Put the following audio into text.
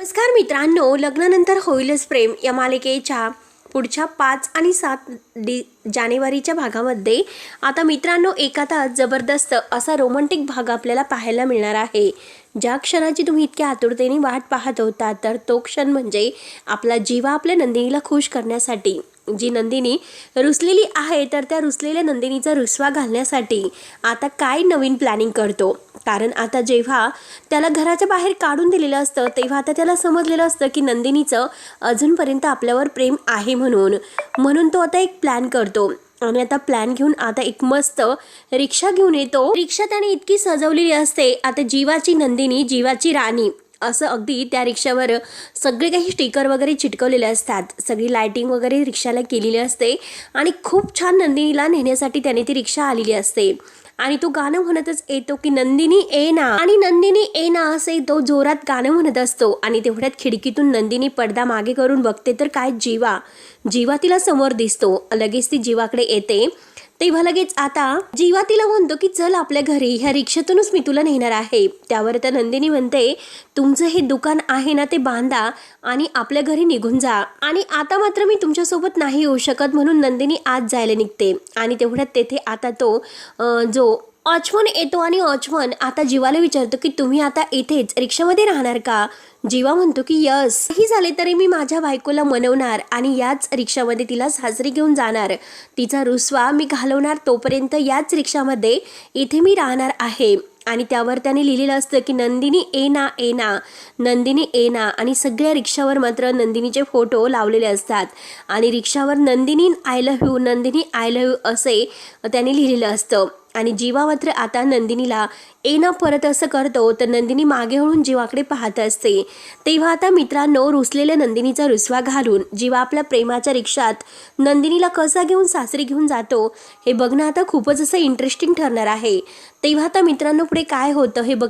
नमस्कार मित्रांनो, लग्नानंतर होईलच प्रेम या मालिकेच्या पुढच्या 5 आणि 7 जानेवारीच्या भागामध्ये आता मित्रांनो एखादा जबरदस्त असा रोमॅन्टिक भाग आपल्याला पाहायला मिळणार आहे। ज्या क्षणाची तुम्ही इतक्या आतुरतेने वाट पाहत होता तर तो क्षण म्हणजे आपला जीवा आपल्या नंदिनीला खुश करण्यासाठी, जी नंदिनी रुसलेली आहे तर त्या रुसलेल्या नंदिनीचा रुसवा घालण्यासाठी आता काय नवीन प्लॅनिंग करतो। कारण आता जेव्हा त्याला घराच्या बाहेर काढून दिलेलं असतं तेव्हा आता त्याला समजलेलं असतं की नंदिनीचं अजूनपर्यंत आपल्यावर प्रेम आहे म्हणून तो आता एक प्लॅन करतो आणि आता प्लॅन घेऊन आता एक मस्त रिक्षा घेऊन येतो। रिक्षा त्याने इतकी सजवलेली असते, आता जीवाची नंदिनी, जीवाची राणी असं अगदी त्या रिक्षावर सगळे काही स्टिकर वगैरे चिटकवलेले असतात, सगळी लाइटिंग वगैरे रिक्षाला केलेली असते आणि खूप छान नंदिनीला नेण्यासाठी त्याने ती रिक्षा आलेली असते आणि तो गाणं म्हणतच येतो की नंदिनी ए ना, आणि नंदिनी ए ना असे तो जोरात गाणं म्हणत असतो आणि तेवढ्यात खिडकीतून नंदिनी पडदा मागे करून बघते तर काय जीवा तिला समोर दिसतो। लगेच ती जीवाकडे येते तेव्हा लगेच आता जीवा तिला म्हणतो की चल आपल्या घरी, ह्या रिक्षेतूनच मी तुला नेणार आहे। त्यावर तर नंदिनी म्हणते तुमचं हे दुकान आहे ना ते बांधा आणि आपल्या घरी निघून जा, आणि आता मात्र मी तुमच्यासोबत नाही येऊ शकत, म्हणून नंदिनी आज जायला निघते। आणि तेवढ्यात तेथे आता तो जो वॉचमन येतो आणि वॉचमन आता जीवाला विचारतो की तुम्ही आता इथेच रिक्षामध्ये राहणार का। जीवा म्हणतो की यस, ही झाले तरी मी माझ्या बायकोला मनवणार आणि याच रिक्षामध्ये तिला सासरी घेऊन जाणार, तिचा रुसवा मी घालवणार, तोपर्यंत याच रिक्षामध्ये इथे मी राहणार आहे। आणि त्यावर त्याने लिहिलेलं असतं की नंदिनी ए ना ए ना, नंदिनी ए ना, आणि सगळ्या रिक्षावर मात्र नंदिनीचे फोटो लावलेले असतात आणि रिक्षावर Nandini I love you, Nandini I love you असे त्याने लिहिलेलं असतं। आणि जीवा मात्र आता नंदिनीला ए ना परत असं करतो तर नंदिनी मागे वळून जीवाकडे पाहत असते। तेव्हा आता मित्रांनो रुसलेल्या नंदिनीचा रुसवा घालून जीवा आपल्या प्रेमाच्या रिक्षात नंदिनीला कसा घेऊन सासरी घेऊन जातो हे बघणं आता खूपच असं इंटरेस्टिंग ठरणार आहे। तेव्हा आता मित्रांनो पुढे काय होतं हे बघणं